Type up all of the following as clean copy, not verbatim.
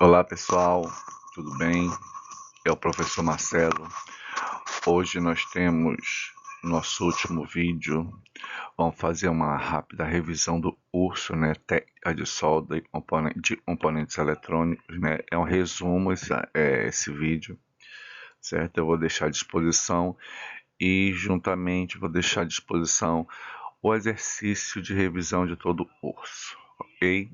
Olá pessoal, tudo bem? É o professor Marcelo. Hoje nós temos nosso último vídeo. Vamos fazer uma rápida revisão do urso, né? Técnica de solda de componentes eletrônicos, né? É um resumo esse vídeo, certo? Eu vou deixar à disposição e juntamente vou deixar à disposição o exercício de revisão de todo o curso, ok?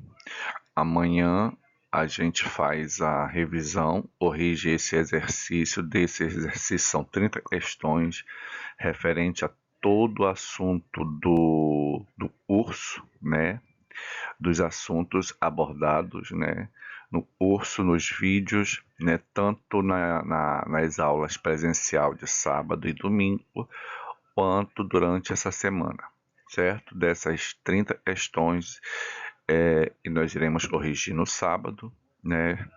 Amanhã a gente faz a revisão, corrige esse exercício. Desse exercício são 30 questões referente a todo o assunto do curso, né? Dos assuntos abordados, né? No curso, nos vídeos, né? Tanto nas aulas presencial de sábado e domingo, quanto durante essa semana, certo? Dessas 30 questões, e nós iremos corrigir no sábado, né?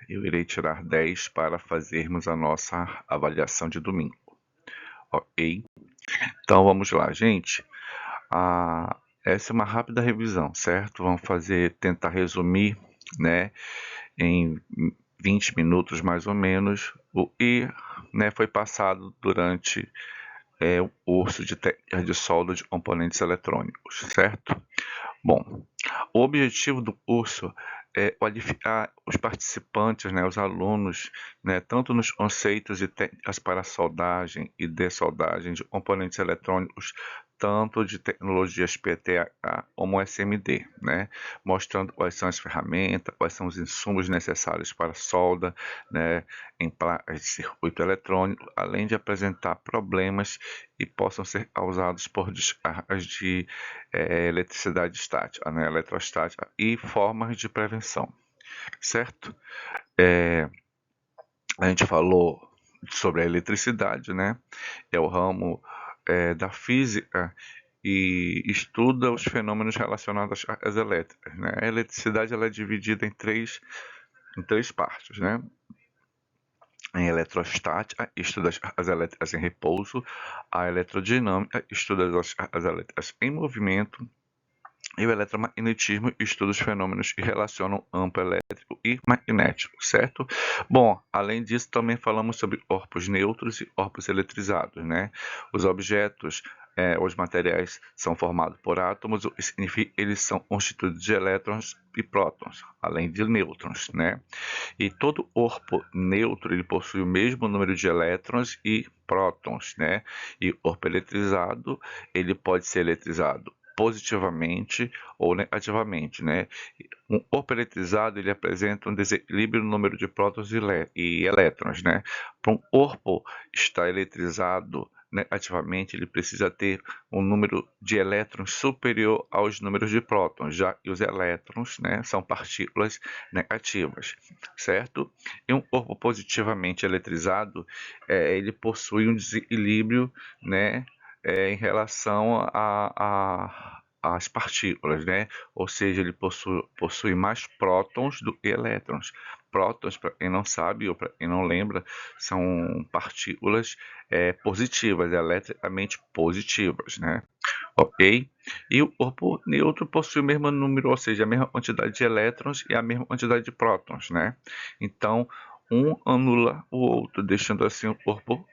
Eu irei tirar 10 para fazermos a nossa avaliação de domingo, ok? Então vamos lá, gente. Essa é uma rápida revisão, certo? Vamos tentar resumir, né, em 20 minutos mais ou menos, o que, né, foi passado durante o curso de técnica de solda de componentes eletrônicos, certo? Bom, o objetivo do curso é qualificar os participantes, né, os alunos, né, tanto nos conceitos e técnicas para soldagem e dessoldagem de componentes eletrônicos, tanto de tecnologias PTH como SMD, né, mostrando quais são as ferramentas, quais são os insumos necessários para solda, né, em placas de circuito eletrônico, além de apresentar problemas que possam ser causados por descargas de eletricidade estática, né, eletrostática e formas de prevenção, certo? A gente falou sobre a eletricidade, né? É o ramo da física e estuda os fenômenos relacionados às elétricas, né? A eletricidade ela é dividida em três partes, né? Em eletrostática, estuda as elétricas em repouso, a eletrodinâmica, estuda as elétricas em movimento, e o eletromagnetismo estuda os fenômenos que relacionam campo elétrico e magnético, certo? Bom, além disso, também falamos sobre corpos neutros e corpos eletrizados, né? Os objetos, os materiais são formados por átomos, o que significa que eles são constituídos de elétrons e prótons, além de nêutrons, né? E todo corpo neutro ele possui o mesmo número de elétrons e prótons, né? E o corpo eletrizado ele pode ser eletrizado positivamente ou negativamente, né? Um corpo eletrizado ele apresenta um desequilíbrio no número de prótons e elétrons, né? Para um corpo estar eletrizado negativamente, ele precisa ter um número de elétrons superior aos números de prótons, já que os elétrons, né, são partículas negativas, certo? E um corpo positivamente eletrizado, ele possui um desequilíbrio, né, em relação às partículas, né? Ou seja, ele possui mais prótons do que elétrons. Prótons, para quem não sabe ou para quem não lembra, são partículas positivas, eletricamente positivas, né? Ok? E o corpo neutro possui o mesmo número, ou seja, a mesma quantidade de elétrons e a mesma quantidade de prótons, né? Então, um anula o outro, deixando assim o corpo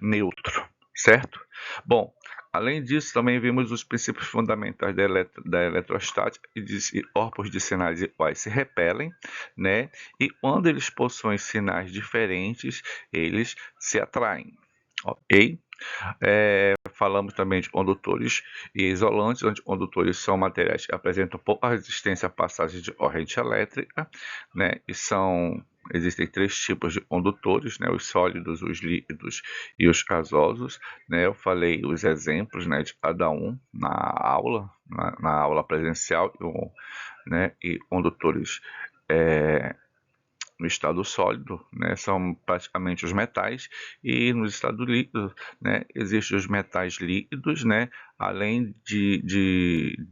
neutro, certo? Bom, além disso, também vimos os princípios fundamentais da eletrostática e de corpos de sinais iguais se repelem, né? E quando eles possuem sinais diferentes, eles se atraem, ok? Falamos também de condutores e isolantes, onde condutores são materiais que apresentam pouca resistência à passagem de corrente elétrica, né? Existem três tipos de condutores, né? Os sólidos, os líquidos e os gasosos, né? Eu falei os exemplos, né, de cada um na aula presencial, né? E condutores no estado sólido, né, são praticamente os metais, e no estado líquido, né, existem os metais líquidos, né, além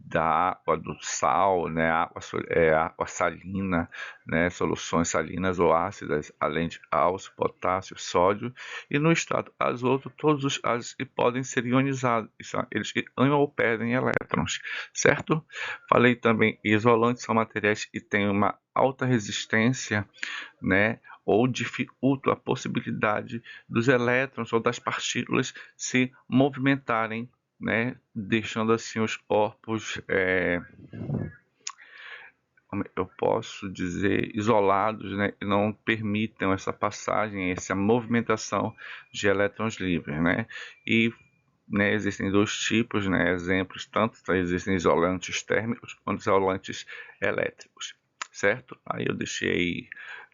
da água, do sal, né, água salina, né, soluções salinas ou ácidas, além de cálcio, potássio, sódio, e no estado azoto, todos os ácidos podem ser ionizados, eles que ganham ou perdem elétrons, certo? Falei também, isolantes são materiais que têm uma alta resistência, né, ou dificultam a possibilidade dos elétrons ou das partículas se movimentarem, né, deixando assim os corpos, como eu posso dizer, isolados, né, e não permitam essa passagem, essa movimentação de elétrons livres, né, e né, existem dois tipos, né, exemplos, tanto existem isolantes térmicos quanto isolantes elétricos, certo? Aí eu deixei,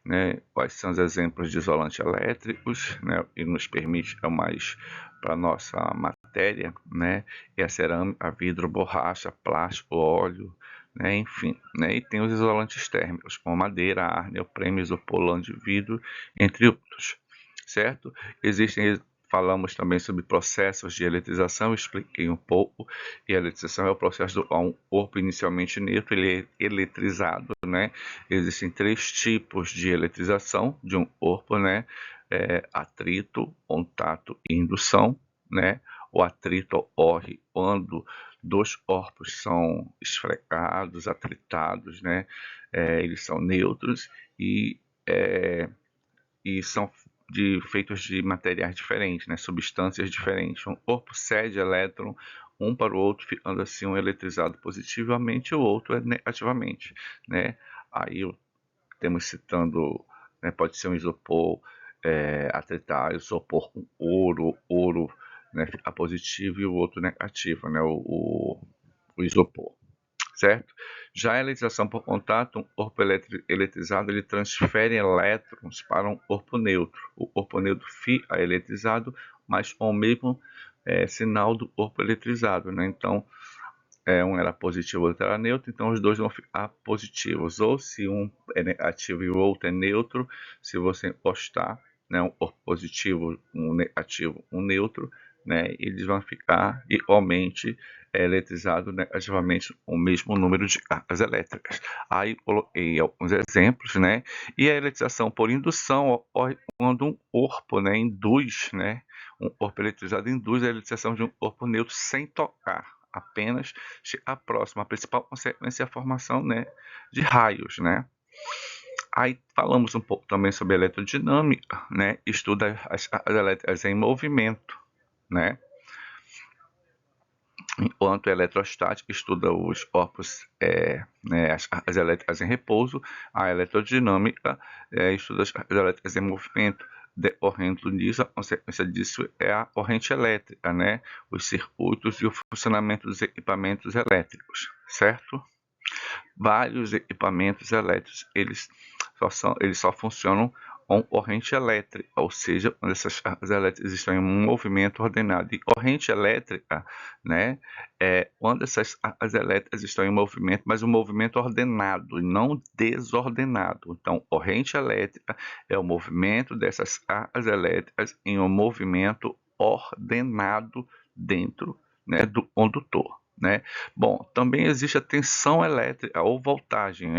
né, quais são os exemplos de isolantes elétricos, né, e nos permite mais para nossa matéria, né, é a cerâmica, a vidro, borracha, plástico, óleo, né, enfim, né, e tem os isolantes térmicos, como madeira, ar, neoprene, isopor, lã de vidro, entre outros, certo? Existem Falamos também sobre processos de eletrização, expliquei um pouco, e a eletrização é o processo do um corpo inicialmente neutro, ele é eletrizado, né? Existem três tipos de eletrização de um corpo, né? Atrito, contato e indução, né? O atrito ocorre quando dois corpos são esfregados, atritados, né? Eles são neutros e são feitos de materiais diferentes, né, substâncias diferentes. Um corpo cede elétron um para o outro, ficando assim um eletrizado positivamente e o outro negativamente, né? Aí temos citando, né, pode ser um isopor atritado, isopor com ouro, né, fica positivo e o outro negativo, né, o isopor, certo? Já a eletrização por contato, um corpo eletrizado ele transfere elétrons para um corpo neutro. O corpo neutro fica eletrizado, mas com o mesmo sinal do corpo eletrizado, né? Então, um era positivo, o outro era neutro, então os dois vão ficar positivos. Ou se um é negativo e o outro é neutro, se você encostar, né, um corpo positivo, um negativo, um neutro, né, eles vão ficar igualmente eletrizados negativamente com o mesmo número de cargas elétricas. Aí coloquei alguns exemplos, né, e a eletrização por indução ocorre quando um corpo, né, induz, né, um corpo eletrizado induz a eletrização de um corpo neutro sem tocar, apenas se aproxima. A principal consequência é a formação, né, de raios, né. Aí falamos um pouco também sobre eletrodinâmica, né, estuda as elétricas em movimento, né, enquanto a eletrostática estuda os corpos, né, as elétricas em repouso, a eletrodinâmica estuda as elétricas em movimento. Decorrendo disso, a consequência disso é a corrente elétrica, né, os circuitos e o funcionamento dos equipamentos elétricos, certo? Vários equipamentos elétricos, eles só funcionam com corrente elétrica, ou seja, quando essas cargas elétricas estão em um movimento ordenado. E corrente elétrica, né, quando essas cargas elétricas estão em movimento, mas um movimento ordenado e não desordenado. Então, corrente elétrica é o movimento dessas cargas elétricas em um movimento ordenado dentro, né, do condutor, né? Bom, também existe a tensão elétrica ou voltagem,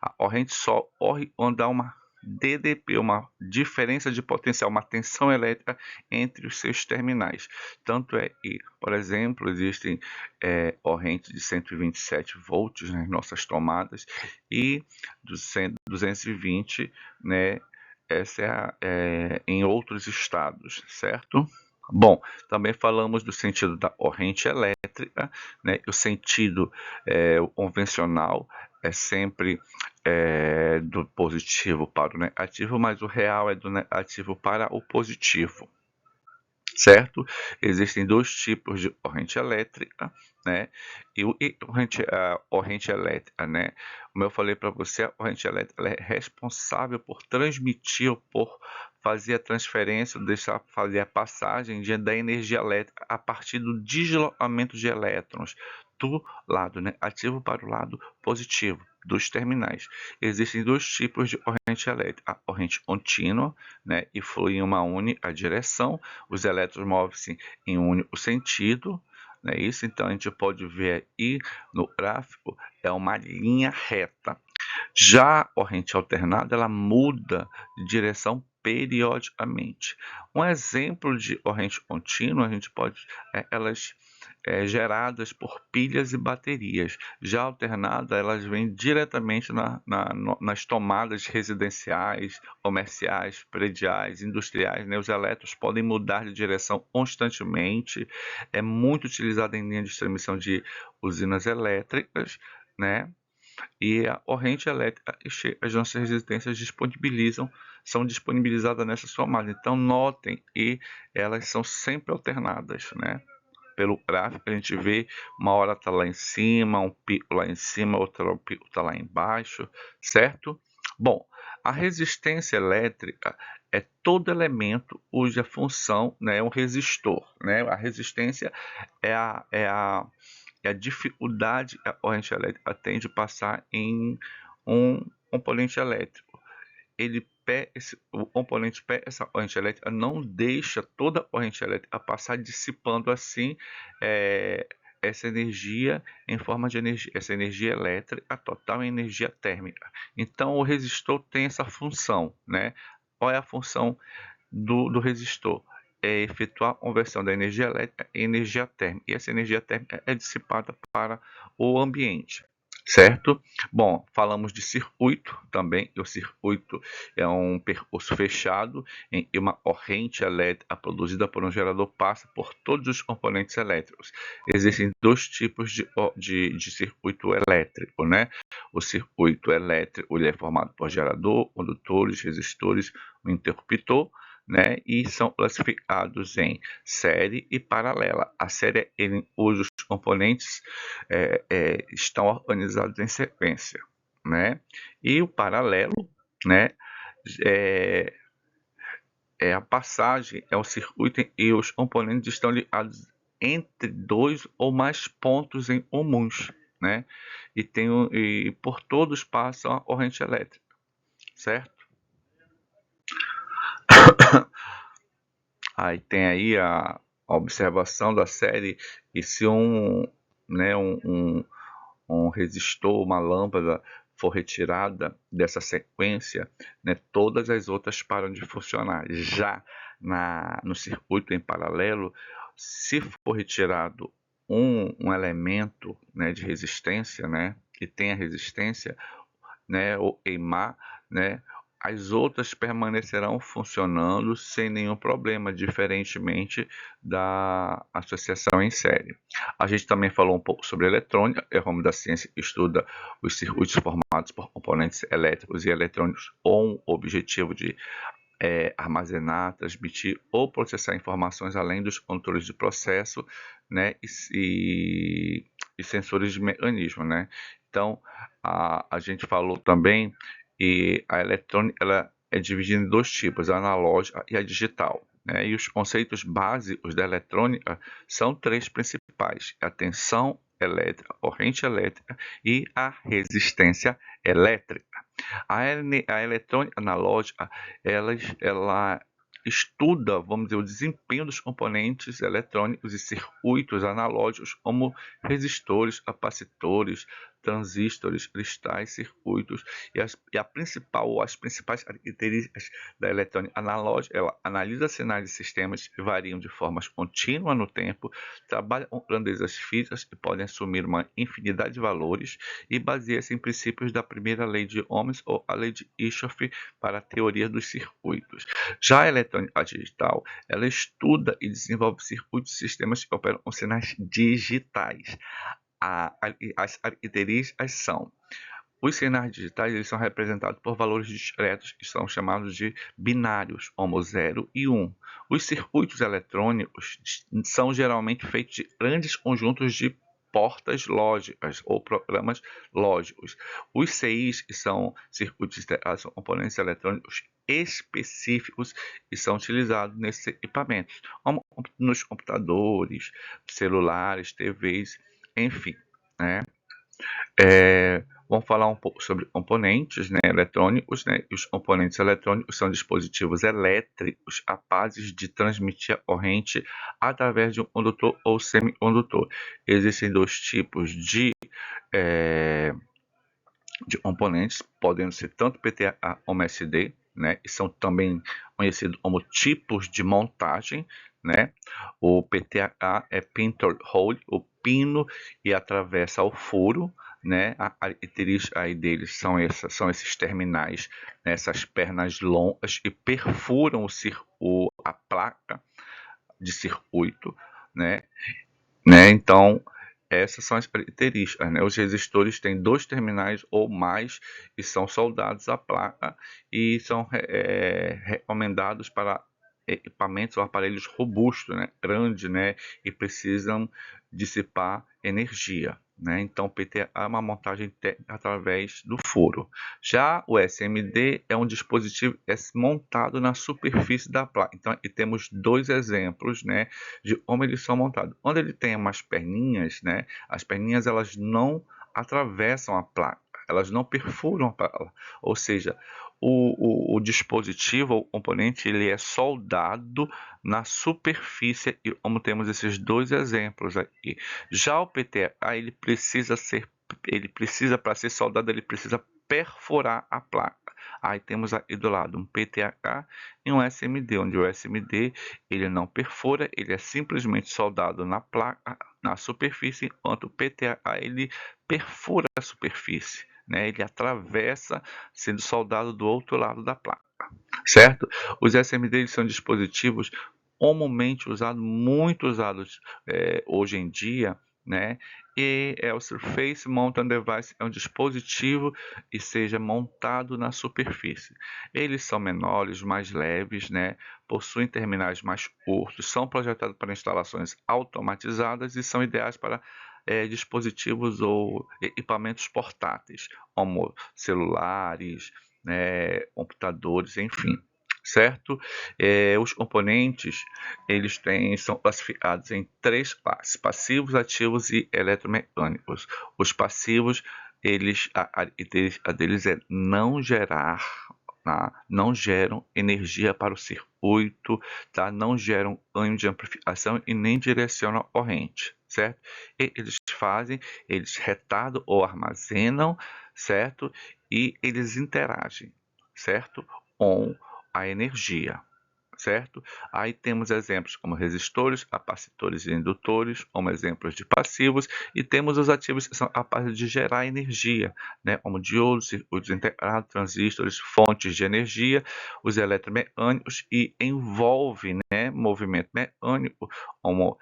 a corrente só ocorre quando há uma DDP, uma diferença de potencial, uma tensão elétrica entre os seus terminais. Tanto é que, por exemplo, existem correntes de 127 volts nas nossas tomadas e 220, né? Essa em outros estados, certo? Bom, também falamos do sentido da corrente elétrica, né? O sentido o convencional é sempre do positivo para o negativo, mas o real é do negativo para o positivo, certo? Existem dois tipos de corrente elétrica, né? A corrente elétrica, né? Como eu falei para você, a corrente elétrica ela é responsável por transmitir, por fazer a transferência, deixar fazer a passagem da energia elétrica a partir do deslocamento de elétrons do lado negativo para o lado positivo dos terminais. Existem dois tipos de corrente elétrica: a corrente contínua, né, e flui em uma única direção, os elétrons movem-se em um único sentido, não é isso? Então a gente pode ver aí no gráfico, é uma linha reta. Já a corrente alternada, ela muda de direção periodicamente. Um exemplo de corrente contínua, a gente pode, elas geradas por pilhas e baterias. Já alternada, elas vêm diretamente nas tomadas residenciais, comerciais, prediais, industriais, né? Os elétrons podem mudar de direção constantemente. É muito utilizada em linha de transmissão de usinas elétricas, né? E a corrente elétrica que as nossas resistências são disponibilizadas nessas tomadas. Então, notem que elas são sempre alternadas, né? Pelo gráfico, a gente vê uma hora está lá em cima, um pico lá em cima, outro pico está lá embaixo, certo? Bom, a resistência elétrica é todo elemento cuja função, né, é um resistor, né? A resistência é a dificuldade que a corrente elétrica tem de passar em um componente elétrico. O componente P, essa corrente elétrica, não deixa toda a corrente elétrica passar, dissipando assim é, essa energia em forma de energia, essa energia elétrica total em energia térmica. Então, o resistor tem essa função, né? Qual é a função do resistor? É efetuar a conversão da energia elétrica em energia térmica. E essa energia térmica é dissipada para o ambiente, certo? Bom, falamos de circuito também. O circuito é um percurso fechado em que uma corrente elétrica produzida por um gerador passa por todos os componentes elétricos. Existem dois tipos de circuito elétrico, né? O circuito elétrico ele é formado por gerador, condutores, resistores, um interruptor, né, e são classificados em série e paralela. A série em cujos componentes estão organizados em sequência, né? E o paralelo, né, é, é a passagem, é o circuito e os componentes estão ligados entre dois ou mais pontos em comuns, né? E por todos passam a corrente elétrica, certo? Aí tem aí a observação da série e se né, um resistor, uma lâmpada for retirada dessa sequência, né, todas as outras param de funcionar. Já no circuito em paralelo, se for retirado um elemento, né, de resistência, né, que tenha resistência, né, ou queimar, né, as outras permanecerão funcionando sem nenhum problema, diferentemente da associação em série. A gente também falou um pouco sobre eletrônica, é o ramo da ciência que estuda os circuitos formados por componentes elétricos e eletrônicos com o objetivo de armazenar, transmitir ou processar informações além dos controles de processo, né, e sensores de mecanismo, né. Então, a gente falou também e a eletrônica ela é dividida em dois tipos, a analógica e a digital, né, e os conceitos básicos da eletrônica são três principais: a tensão elétrica, corrente elétrica e a resistência elétrica. A eletrônica analógica, ela estuda, vamos dizer, o desempenho dos componentes eletrônicos e circuitos analógicos, como resistores, capacitores, transistores, cristais, circuitos, as principais características da eletrônica analógica. Ela analisa sinais de sistemas que variam de formas contínuas no tempo, trabalha com grandezas físicas que podem assumir uma infinidade de valores e baseia-se em princípios da primeira lei de Ohms ou a lei de Kirchhoff para a teoria dos circuitos. Já a eletrônica digital, ela estuda e desenvolve circuitos e sistemas que operam com sinais digitais. As características são: os sinais digitais eles são representados por valores discretos que são chamados de binários, como 0 e 1. Os circuitos eletrônicos são geralmente feitos de grandes conjuntos de portas lógicas ou programas lógicos. Os CIs, que são circuitos integrados, são componentes eletrônicos específicos e são utilizados nesses equipamentos, como nos computadores, celulares, TVs, enfim, né? Vamos falar um pouco sobre componentes, né, eletrônicos, né? E os componentes eletrônicos são dispositivos elétricos capazes de transmitir a corrente através de um condutor ou semicondutor. Existem dois tipos de componentes, podendo ser tanto PTA como SD, né? E são também conhecidos como tipos de montagem, né? O PTA é pin toward hole, o pino e atravessa o furo, né? A característica aí deles são esses terminais, né? Essas pernas longas e perfuram a placa de circuito, né? Então, essas são as características, né? Os resistores têm dois terminais ou mais e são soldados à placa e são recomendados para equipamentos ou aparelhos robustos, né? Grandes, né? E precisam dissipar energia, né? Então, PTA é uma montagem técnica através do furo. Já o SMD é um dispositivo montado na superfície da placa. Então, aqui temos dois exemplos, né? De como eles são montados. Quando ele tem umas perninhas, né? As perninhas elas não atravessam a placa, elas não perfuram a placa. Ou seja, o dispositivo, o componente, ele é soldado na superfície, e como temos esses dois exemplos aqui. Já o PTA, ele precisa para ser soldado, ele precisa perfurar a placa. Aí temos aí do lado um PTH e um SMD, onde o SMD ele não perfura, ele é simplesmente soldado na placa, na superfície, enquanto o PTA ele perfura a superfície, né? Ele atravessa, sendo soldado do outro lado da placa, certo? Os SMD são dispositivos comumente usados, muito usados hoje em dia, né? E o Surface Mounted Device é um dispositivo e seja montado na superfície. Eles são menores, mais leves, né? Possuem terminais mais curtos, são projetados para instalações automatizadas e são ideais para dispositivos ou equipamentos portáteis, como celulares, né, computadores, enfim, certo? Os componentes são classificados em três classes: passivos, ativos e eletromecânicos. Os passivos, a deles é não gerar, tá? Não geram energia para o circuito, tá? Não geram ganho de amplificação e nem direcionam a corrente, certo? E eles retardam ou armazenam, certo? E eles interagem, certo? Com a energia, certo? Aí temos exemplos como resistores, capacitores e indutores, como exemplos de passivos, e temos os ativos que são capazes de gerar energia, né? Como diodos, circuitos integrados, transistores, fontes de energia, os eletromecânicos, e envolve, né, movimento mecânico, como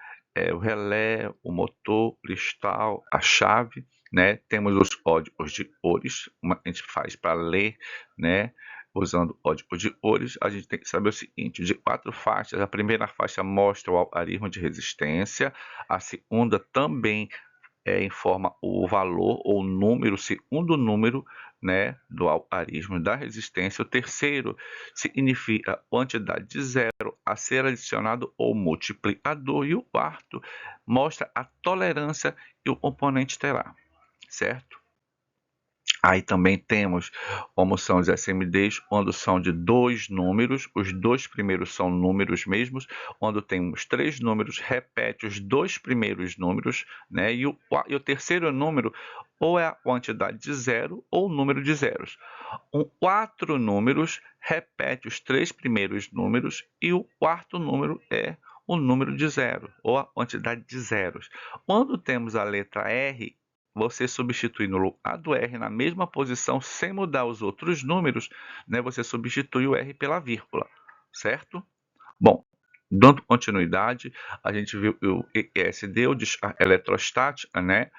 o relé, o motor, o cristal, a chave, né? Temos os códigos de cores, como a gente faz para ler, né? Usando código de cores, a gente tem que saber o seguinte: de 4 faixas, a primeira faixa mostra o algarismo de resistência, a segunda também informa o valor ou número, o segundo número, né, do algarismo da resistência, o terceiro significa a quantidade de zero a ser adicionado ou multiplicador, e o quarto mostra a tolerância que o componente terá, certo? Aí também temos como são os SMDs, quando são de dois números, os dois primeiros são números mesmos, quando temos três números, repete os dois primeiros números, né? E o terceiro número ou é a quantidade de zero ou o número de zeros. Quatro números repete os três primeiros números e o quarto número é o número de zero ou a quantidade de zeros. Quando temos a letra R, você substitui no lugar do R na mesma posição, sem mudar os outros números, né? Você substitui o R pela vírgula, certo? Bom, dando continuidade, a gente viu o ESD, o eletrostática, né?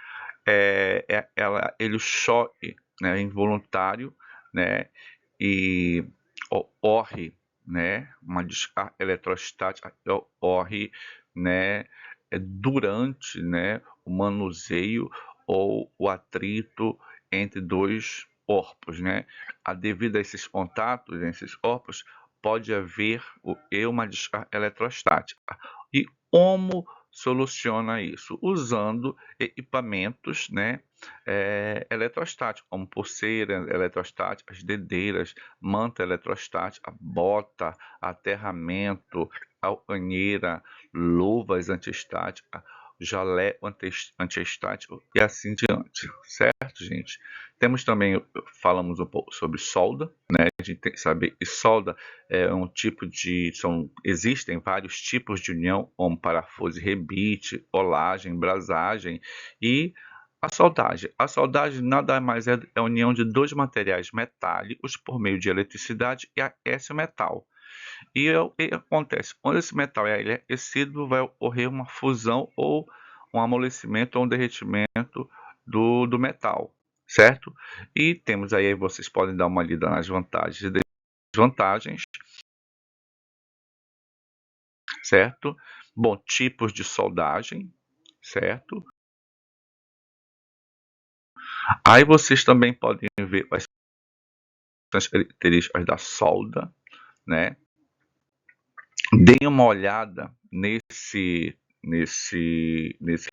O choque, né, involuntário, né? E ocorre, né? Uma descarga eletrostática ocorre, né? Durante, né, o manuseio ou o atrito entre dois corpos, né? Devido a esses contatos, esses corpos, pode haver uma descarga eletrostática. E como soluciona isso usando equipamentos, né, eletrostáticos, como pulseira eletrostática, as dedeiras, manta eletrostática, bota, aterramento, calcanheira, luvas antiestáticas, jaleco antiestático e assim diante, certo, gente? Temos também, falamos um pouco sobre solda, né? A gente tem que saber que solda é um tipo de, existem vários tipos de união, como parafuso e rebite, olagem, brasagem e a soldagem. A soldagem nada mais é a união de dois materiais metálicos por meio de eletricidade e aquece o metal. E o que acontece? Quando esse metal é aquecido, vai ocorrer uma fusão ou um amolecimento ou um derretimento do metal, certo? E temos aí, vocês podem dar uma lida nas vantagens e desvantagens, certo? Bom, tipos de soldagem, certo? Aí vocês também podem ver quais são as características da solda, né? Deem uma olhada nesse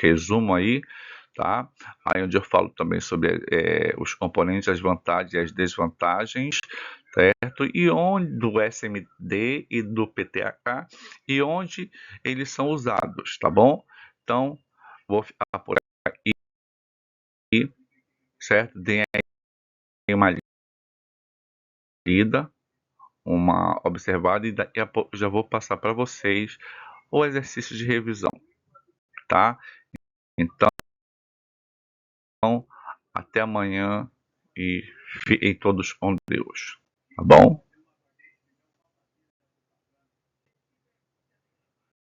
resumo aí, tá? Aí onde eu falo também sobre os componentes, as vantagens e as desvantagens, certo? E onde do SMD e do PTH e onde eles são usados, tá bom? Então, vou ficar por aqui, certo? Deem aí uma lida, uma observada e daqui a pouco já vou passar para vocês o exercício de revisão, tá? Então, até amanhã e fiquem todos com Deus, tá bom?